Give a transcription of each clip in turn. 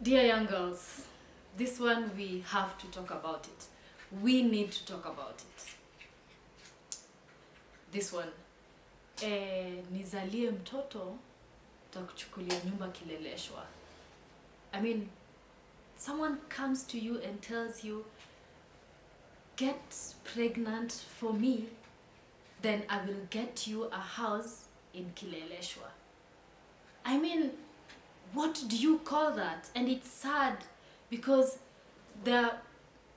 Dear young girls, this one we have to talk about it. We need to talk about it. This one. Nizalie mtoto takuchukulia nyumba kileleshwa. I mean, someone comes to you and tells you, get pregnant for me, then I will get you a house in Kileleshwa. I mean, what do you call that? And it's sad because there are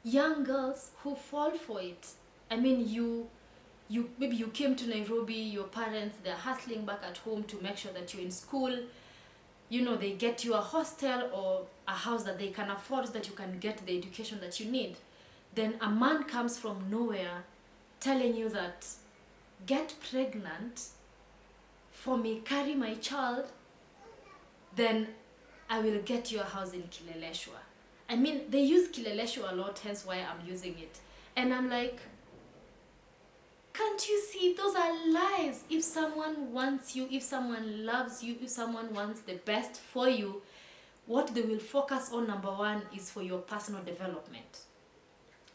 young girls who fall for it. I mean, you maybe you came to Nairobi, your parents, they're hustling back at home to make sure that you're in school. You know, they get you a hostel or a house that they can afford so that you can get the education that you need. Then a man comes from nowhere telling you that, get pregnant for me, carry my child, then I will get you a house in Kileleshwa. I mean, they use Kileleshwa a lot, hence why I'm using it. And I'm like, can't you see? Those are lies. If someone wants you, if someone loves you, if someone wants the best for you, what they will focus on, number one, is for your personal development.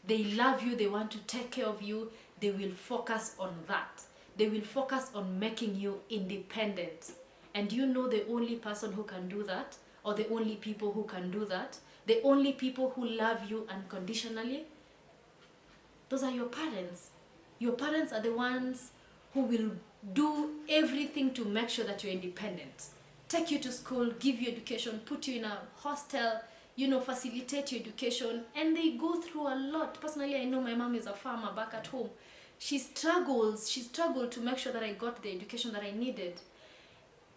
They love you, they want to take care of you, they will focus on that. They will focus on making you independent. And you know the only person who can do that, or the only people who can do that, the only people who love you unconditionally, those are your parents. Your parents are the ones who will do everything to make sure that you're independent. Take you to school, give you education, put you in a hostel, facilitate your education, and they go through a lot. Personally, I know my mom is a farmer back at home. She struggled to make sure that I got the education that I needed.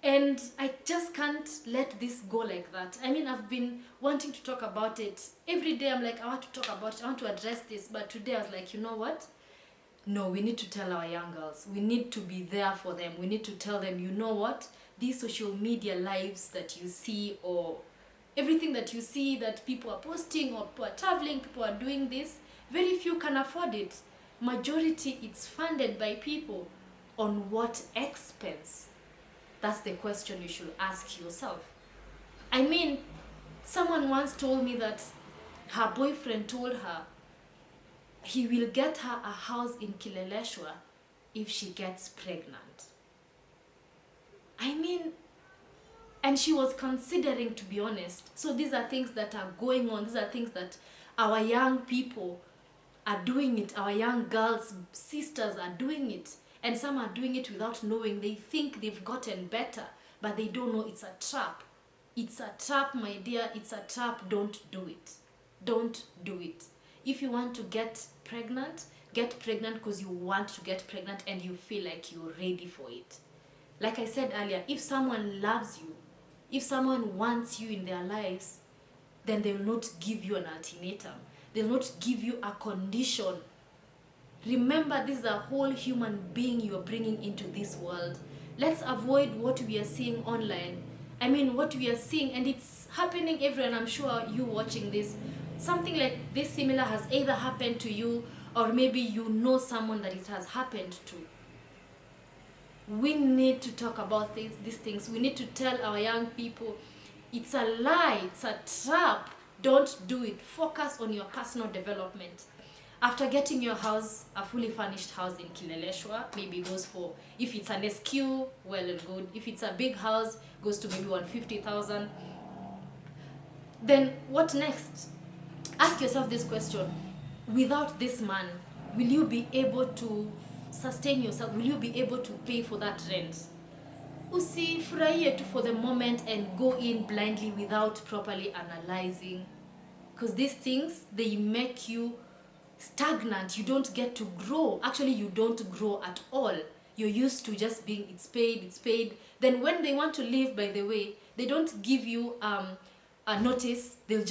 And I just can't let this go like that. I mean, I've been wanting to talk about it. Every day I'm like, I want to talk about it, I want to address this. But today I was like, you know what? No, we need to tell our young girls. We need to be there for them. We need to tell them, you know what? These social media lives that you see, or everything that you see that people are posting, or people are traveling, people are doing this, very few can afford it. Majority, it's funded by people. On what expense? That's the question you should ask yourself. I mean, someone once told me that her boyfriend told her he will get her a house in Kileleshwa if she gets pregnant. I mean, and she was considering, to be honest. So these are things that are going on. These are things that our young people are doing it. Our young girls, sisters are doing it. And some are doing it without knowing. They think they've gotten better, but they don't know it's a trap. It's a trap, my dear. It's a trap. Don't do it. Don't do it. If you want to get pregnant because you want to get pregnant and you feel like you're ready for it. Like I said earlier, if someone loves you, if someone wants you in their lives, then they will not give you an ultimatum. They will not give you a condition. Remember, this is a whole human being you are bringing into this world. Let's avoid what we are seeing online. I mean, what we are seeing, and it's happening everywhere. I'm sure you watching this, something like this similar has either happened to you, or maybe you know someone that it has happened to. We need to talk about these things. We need to tell our young people, it's a lie, it's a trap. Don't do it. Focus on your personal development. After getting your house, a fully furnished house in Kileleshwa, maybe goes for, if it's an SQ, well and good. If it's a big house, goes to maybe 150,000. Then what next? Ask yourself this question. Without this man, will you be able to sustain yourself? Will you be able to pay for that rent? Usifurahie tu for the moment and go in blindly without properly analyzing. Because these things, they make you stagnant. You don't get to grow. Actually, you don't grow at all. You're used to just being, it's paid. Then when they want to leave, by the way, they don't give you a notice. They'll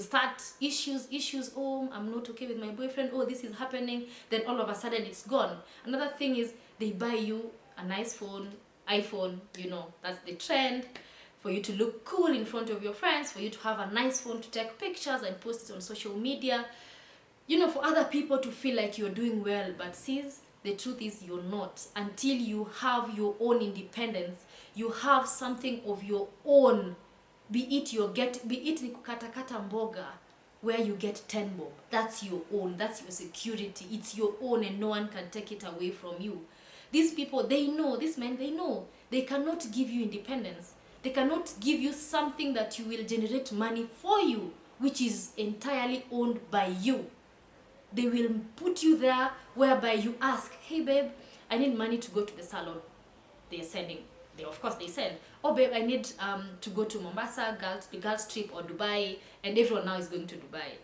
start issues. Oh, I'm not okay with my boyfriend. Oh, this is happening. Then all of a sudden it's gone. Another thing is they buy you a nice iPhone, that's the trend, for you to look cool in front of your friends, for you to have a nice phone to take pictures and post it on social media, for other people to feel like you're doing well. But sis, the truth is you're not. Until you have your own independence, you have something of your own, be it ni kukatakata mboga where you get 10 bob. That's your own, that's your security, it's your own, and no one can take it away from you. These people, they know, these men, they know they cannot give you independence. They cannot give you something that you will generate money for you, which is entirely owned by you. They will put you there whereby you ask, hey babe, I need money to go to the salon. They're sending, of course they send. Oh babe, I need to go to Mombasa, the girls trip, or Dubai, and everyone now is going to Dubai.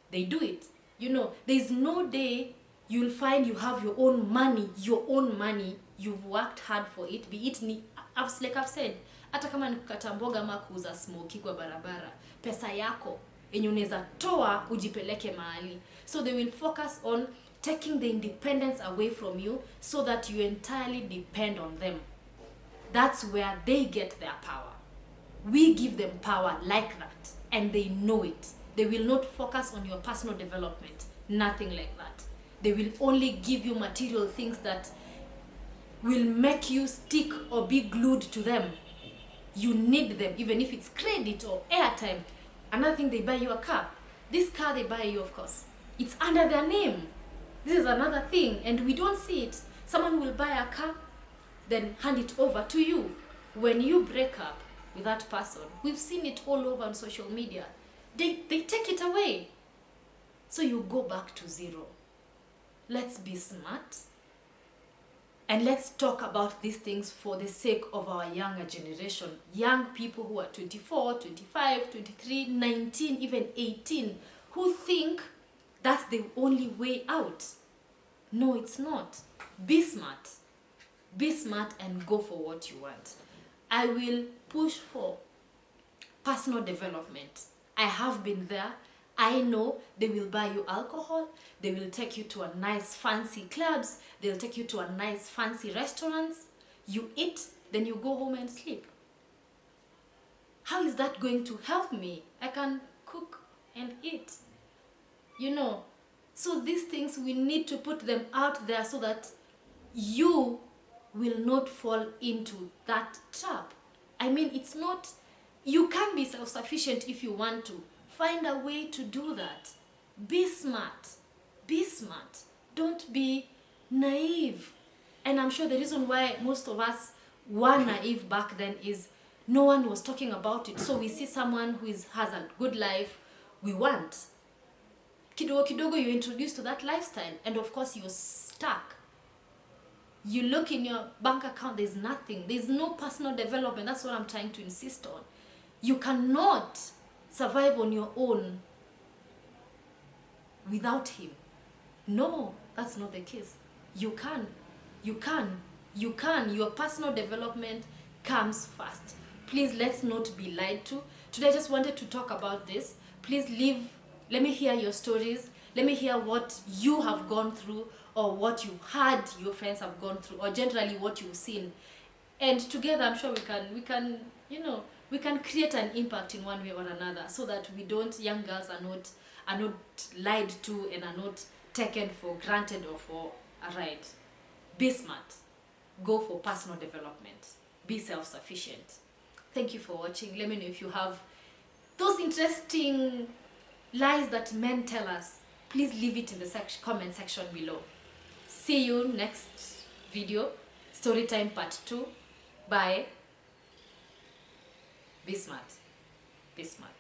They do it. You know, there's no day you'll find you have your own money, you've worked hard for it, be it ni, like I've said, hata kama ni kukata mboga ama kuuza smoki kwa barabara, pesa yako yenye unaweza toa ujipeleke mahali. So they will focus on taking the independence away from you so that you entirely depend on them. That's where they get their power. We give them power like that, and they know it. They will not focus on your personal development, nothing like that. They will only give you material things that will make you stick or be glued to them. You need them, even if it's credit or airtime. Another thing, they buy you a car. This car they buy you, of course, it's under their name. This is another thing, and we don't see it. Someone will buy a car, then hand it over to you. When you break up with that person, we've seen it all over on social media. They take it away. So you go back to zero. Let's be smart. And let's talk about these things for the sake of our younger generation. Young people who are 24, 25, 23, 19, even 18, who think that's the only way out. No, it's not. Be smart. Be smart and go for what you want. I will push for personal development. I have been there. I know they will buy you alcohol. They will take you to a nice fancy clubs. They'll take you to a nice fancy restaurants. You eat, then you go home and sleep. How is that going to help me? I can cook and eat. You know, so these things, we need to put them out there so that you will not fall into that trap. I mean, it's not, you can be self-sufficient if you want to. Find a way to do that. Be smart. Be smart. Don't be naive. And I'm sure the reason why most of us were naive back then is no one was talking about it. So we see someone who has a good life, we want. Kidogo kidogo you're introduced to that lifestyle, and of course you're stuck. You look in your bank account, there's nothing. There's no personal development. That's what I'm trying to insist on. You cannot survive on your own without him. No, that's not the case. You can. Your personal development comes first. Please, let's not be lied to. Today I just wanted to talk about this. Please let me hear your stories. Let me hear what you have gone through, or what you've heard your friends have gone through, or generally what you've seen. And together I'm sure we can we can create an impact in one way or another, so that young girls are not lied to and are not taken for granted or for a ride. Be smart. Go for personal development. Be self-sufficient. Thank you for watching. Let me know if you have those interesting lies that men tell us. Please leave it in the comment section below. See you next video. Storytime part 2. Bye. Be smart. Be smart.